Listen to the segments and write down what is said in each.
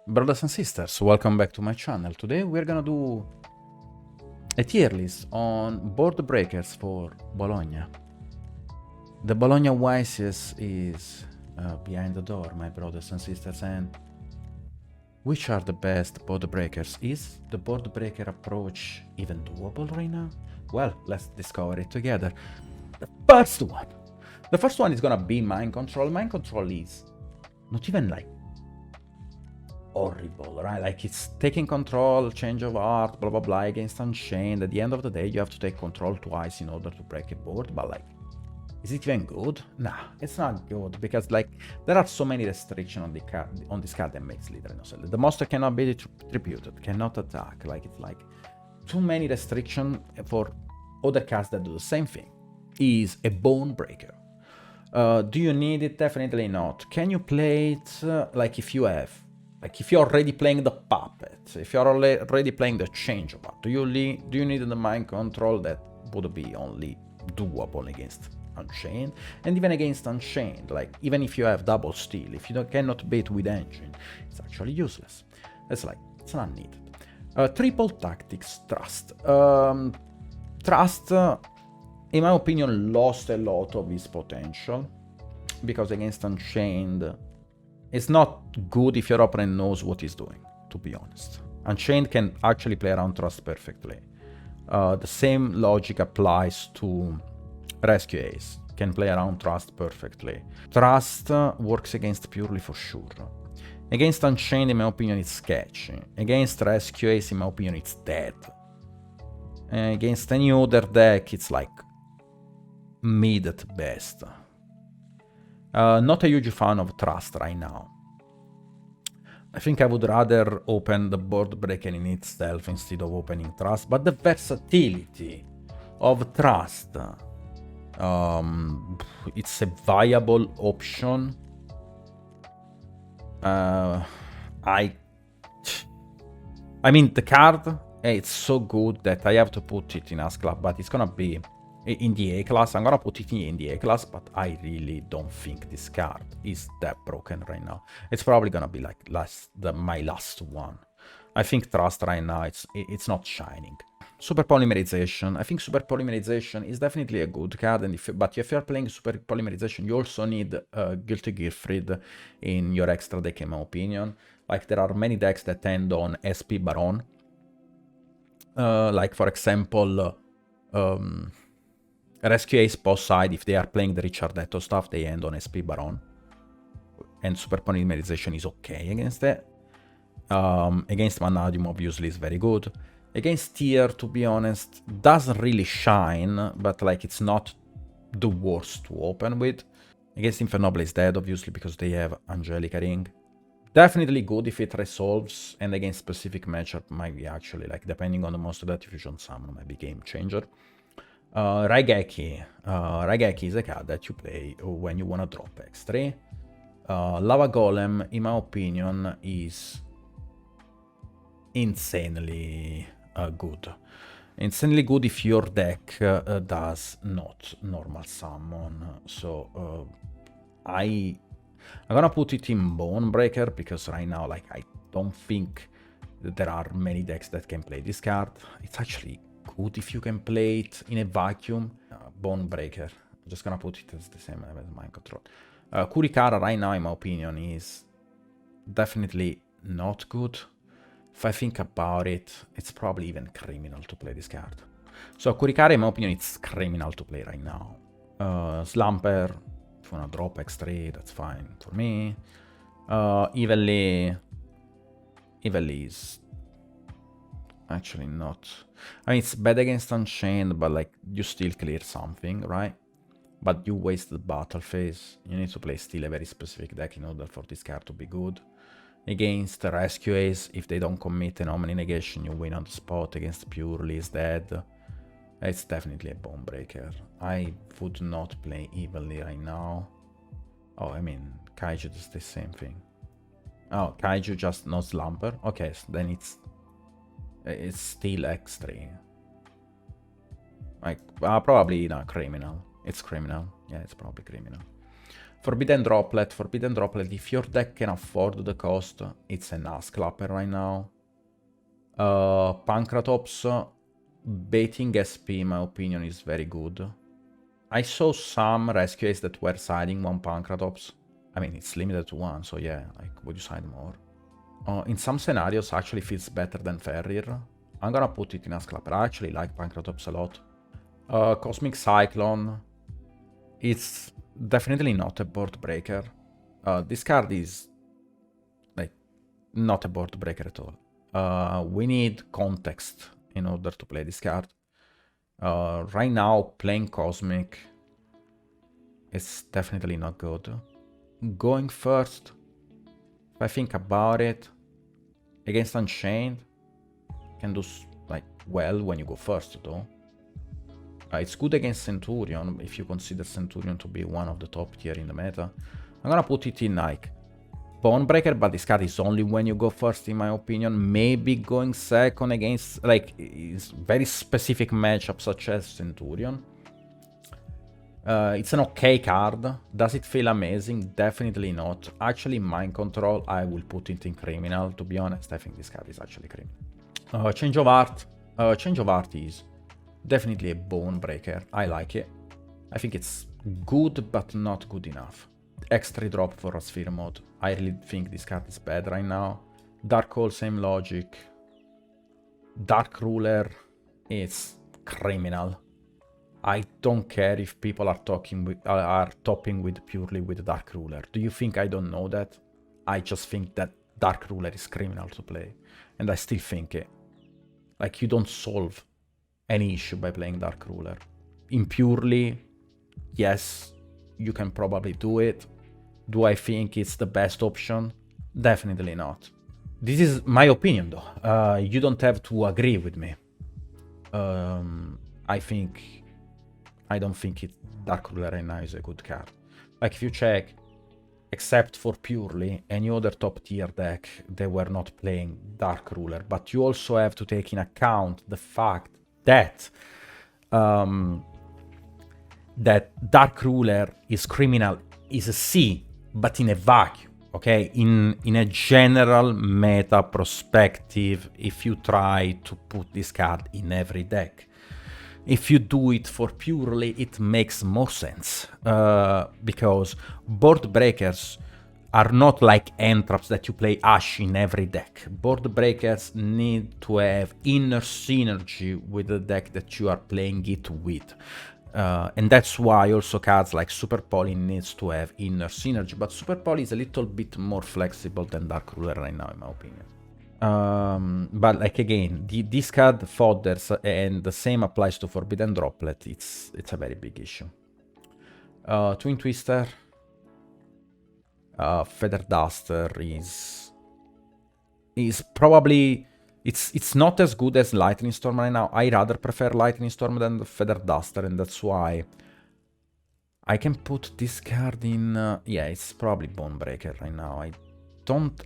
Brothers and sisters, welcome back to my channel. Today we're gonna do a tier list on board breakers for Bologna. The Bologna YCS is behind the door, my brothers and sisters, and which are the best board breakers? Is the board breaker approach even doable right now? Well, let's discover it together. The first one is gonna be mind control. Mind control is not even like horrible, right? Like it's taking control, change of heart, blah blah blah against Unchained. At the end of the day, you have to take control twice in order to break a board, but like, is it even good? Nah, it's not good because like there are so many restrictions on the card on this card that makes literally no sense. The monster cannot be tributed, cannot attack. Like it's like too many restrictions for other cards that do the same thing. Is a bone breaker. Do you need it? Definitely not. Can you play it like if you have? Like if you're already playing the puppet, if you're already playing the change of art, do you need the mind control? That would be only doable against Unchained, and even against Unchained, like even if you have double steal, if you cannot beat with engine, it's actually useless. It's like, it's not needed. Triple tactics, trust. Trust, in my opinion, lost a lot of its potential because against Unchained, it's not good if your opponent knows what he's doing, to be honest. Unchained can actually play around Trust perfectly. The same logic applies to Rescue Ace. Can play around Trust perfectly. Trust works against Purely for sure. Against Unchained, in my opinion, it's sketchy. Against Rescue Ace, in my opinion, it's dead. Against any other deck, it's like mid at best. Not a huge fan of Trust right now. I think I would rather open the board breaker in itself instead of opening Trust, but the versatility of Trust, it's a viable option. I mean, the card, it's so good that I have to put it in As Club, but it's gonna be in the A class. I'm gonna put it in the A class, but I really don't think this card is that broken right now. It's probably gonna be like my last one. I think Trust right now, it's not shining. Super Polymerization. I think Super Polymerization is definitely a good card, and but if you're playing Super Polymerization, you also need Guilty Gearfried in your extra deck, in my opinion. Like, there are many decks that end on SP Baron. Like, for example, Rescue Ace boss side, if they are playing the Richardetto stuff, they end on SP Baron. And Super Polymerization is okay against that. Against Vanadium, obviously, is very good. Against Tier, to be honest, doesn't really shine, but like it's not the worst to open with. Against Infernoble is dead, obviously, because they have Angelica Ring. Definitely good if it resolves, and against specific matchup might be actually, like, depending on the monster that Fusion Summon, might be game changer. Raigeki. Raigeki is a card that you play when you want to drop X3. Lava Golem, in my opinion, is insanely good. Insanely good if your deck does not normal summon. So I'm gonna put it in Bone Breaker because right now, like, I don't think that there are many decks that can play this card. It's actually good if you can play it in a vacuum. Bone Breaker. I'm just gonna put it as the same as Mind Control. Kurikara right now, in my opinion, is definitely not good. If I think about it, it's probably even criminal to play this card. So Kurikara, in my opinion, it's criminal to play right now. Slumper, if you wanna drop X3, that's fine for me. Evenly is actually not. I mean, it's bad against Unchained, but like, you still clear something, right? But you waste the battle phase. You need to play still a very specific deck in order for this card to be good. Against Rescue Ace, if they don't commit an Omni Negation, you win on the spot. Against Purely is dead. It's definitely a Bone Breaker. I would not play evenly right now. Oh, I mean, Kaiju does the same thing. Oh, Kaiju just no Slumper? Okay, so then it's still X3. Like, probably not criminal. It's criminal. Yeah, it's probably criminal. Forbidden Droplet, if your deck can afford the cost, it's an ass clapper right now. Pancratops, baiting SP, in my opinion, is very good. I saw some rescues that were siding one Pancratops. I mean, it's limited to one, so yeah, like, would you side more? In some scenarios, actually feels better than Ferrir. I'm gonna put it in ass clapper. I actually like Pancratops a lot. Cosmic Cyclone, it's definitely not a board breaker. This card is like not a board breaker at all. We need context in order to play this card. Right now, playing Cosmic is definitely not good. Going first, if I think about it, against Unchained, can do like well when you go first though. It's good against Centurion, if you consider Centurion to be one of the top tier in the meta. I'm gonna put it in like Bonebreaker, but this card is only when you go first, in my opinion. Maybe going second against, like, is very specific matchup such as Centurion. It's an okay card. Does it feel amazing? Definitely not. Actually, Mind Control, I will put it in Criminal. To be honest, I think this card is actually Criminal. Change of Art. Change of Art is definitely a bone breaker. I like it. I think it's good, but not good enough. Extra drop for a Sphere mode. I really think this card is bad right now. Dark Hole, same logic. Dark Ruler is criminal. I don't care if people are topping with purely with Dark Ruler. Do you think I don't know that? I just think that Dark Ruler is criminal to play. And I still think it. Like, you don't solve any issue by playing Dark Ruler. In purely, yes, you can probably do it. Do I think it's the best option? Definitely not. This is my opinion though. You don't have to agree with me. I don't think Dark Ruler right now is a good card. Like, if you check, except for purely, any other top tier deck, they were not playing Dark Ruler. But you also have to take in account the fact that that Dark Ruler is criminal, is a C, but in a vacuum, okay? In a general meta perspective, if you try to put this card in every deck. If you do it for purely, it makes more sense, because board breakers are not like entraps that you play Ash in every deck. Board breakers need to have inner synergy with the deck that you are playing it with. And that's why also cards like Super Poly needs to have inner synergy, but Super Poly is a little bit more flexible than Dark Ruler right now, in my opinion. But like, again, this card fodders, and the same applies to Forbidden Droplet. It's a very big issue. Twin Twister, Feather Duster is probably, it's not as good as Lightning Storm right now. I rather prefer Lightning Storm than the Feather Duster, and that's why I can put this card in. Yeah, it's probably Bonebreaker right now.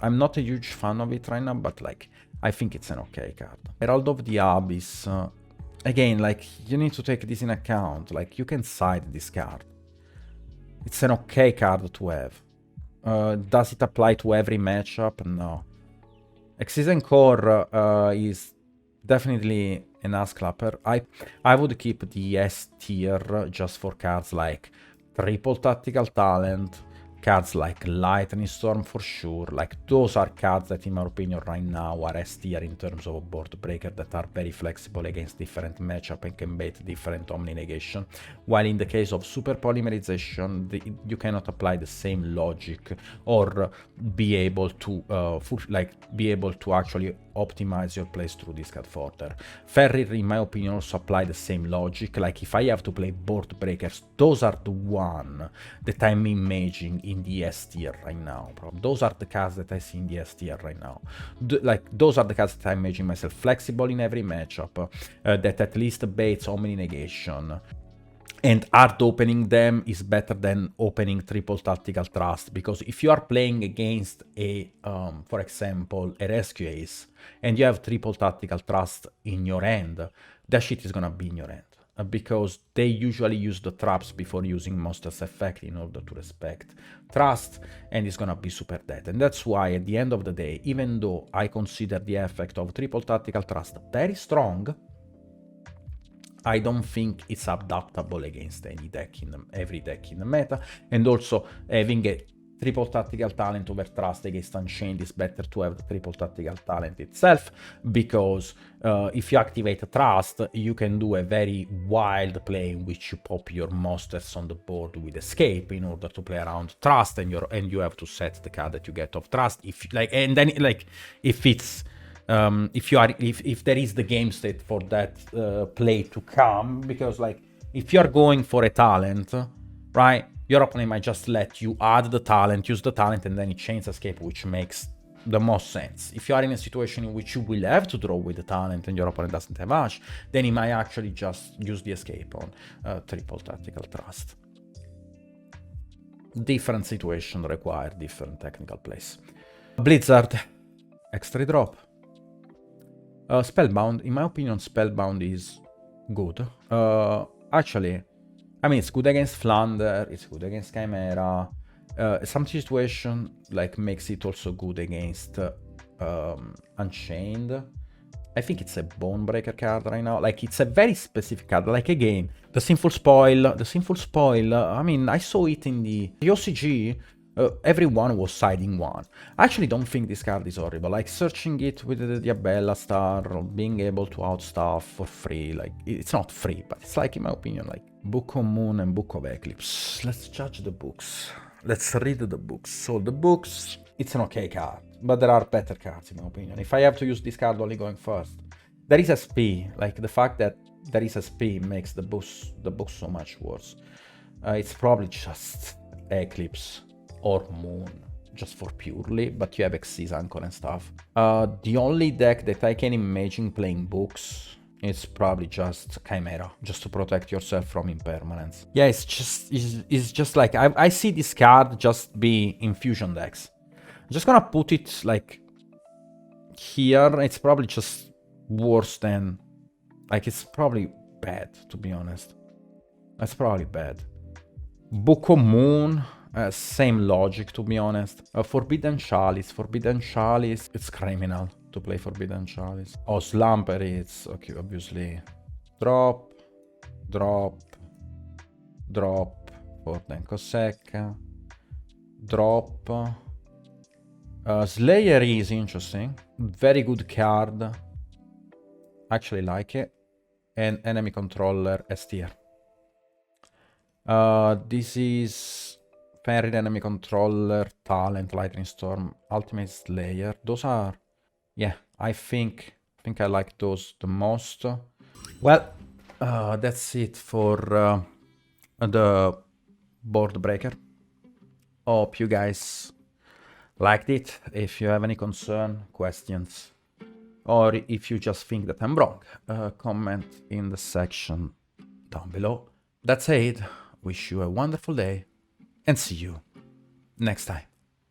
I'm not a huge fan of it right now, but like, I think it's an okay card. Herald of the Abyss, again, like, you need to take this in account. Like, you can side this card. It's an okay card to have. Does it apply to every matchup? No. Excision Core is definitely an ass clapper. I would keep the S tier just for cards like Triple Tactical Talent, cards like Lightning Storm for sure. Like, those are cards that, in my opinion, right now are S tier in terms of a board breaker, that are very flexible against different matchup and can bait different Omni negation. While in the case of Super Polymerization, you cannot apply the same logic or be able to actually optimize your plays through this card further. Ferrir, in my opinion, also apply the same logic. Like, if I have to play board breakers, those are the one that I'm imaging in the S tier right now. Those are the cards that I see in the S tier right now. Those are the cards that I'm imagining myself flexible in every matchup, that at least baits Omni negation. And hard opening them is better than opening Triple Tactical Trust, because if you are playing against a, for example, a Rescue Ace, and you have Triple Tactical Trust in your hand, that shit is gonna be in your hand. because they usually use the traps before using monster's effect in order to respect trust, and it's gonna be super dead. And that's why at the end of the day, even though I consider the effect of triple tactical trust very strong, I don't think it's adaptable against any deck every deck in the meta. And also having a triple tactical talent over trust against Unchained is better to have the triple tactical talent itself, because if you activate trust, you can do a very wild play in which you pop your monsters on the board with escape in order to play around trust, and you have to set the card that you get of trust. If like, and then like if it's if there is the game state for that play to come, because like if you're going for a talent, right? Your opponent might just let you add the talent, use the talent, and then it chains escape, which makes the most sense. If you are in a situation in which you will have to draw with the talent and your opponent doesn't have much, then he might actually just use the escape on triple tactical trust. Different situation require different technical plays. Blizzard, extra drop. Spellbound, in my opinion, Spellbound is good. Actually, I mean, it's good against Flounder, it's good against Chimera. Some situation like makes it also good against Unchained. I think it's a Bone Breaker card right now. Like, it's a very specific card. Like, again, the Sinful Spoil, I mean, I saw it in the OCG. Everyone was siding one. I actually don't think this card is horrible. Like, searching it with the Diabella Star, or being able to outstuff for free, like, it's not free, but it's like, in my opinion, like, Book of Moon and Book of Eclipse. Let's judge the books. Let's read the books. So, the books, it's an okay card, but there are better cards, in my opinion. If I have to use this card only going first, there is SP. Like, the fact that there is SP makes the books so much worse. It's probably just Eclipse or Moon, just for purely, but you have Xyz Anchor and stuff. The only deck that I can imagine playing books is probably just Chimera, just to protect yourself from impermanence. Yeah, it's just like, I see this card just be in fusion decks. I'm just gonna put it like here. It's probably just worse than, like, it's probably bad, to be honest. It's probably bad. Book of Moon, same logic, to be honest. Forbidden Chalice, it's criminal to play Forbidden Chalice. Oh, Slumpery, it's okay, obviously. Drop, for Denko Secca. Drop. Slayer is interesting. Very good card. Actually like it. And Enemy Controller S tier. This is Fairy Enemy Controller, Talent, Lightning Storm, Ultimate Slayer. Those are, yeah, I think I like those the most. Well, that's it for the board breaker. Hope you guys liked it. If you have any concern, questions, or if you just think that I'm wrong, comment in the section down below. That's it. Wish you a wonderful day and see you next time.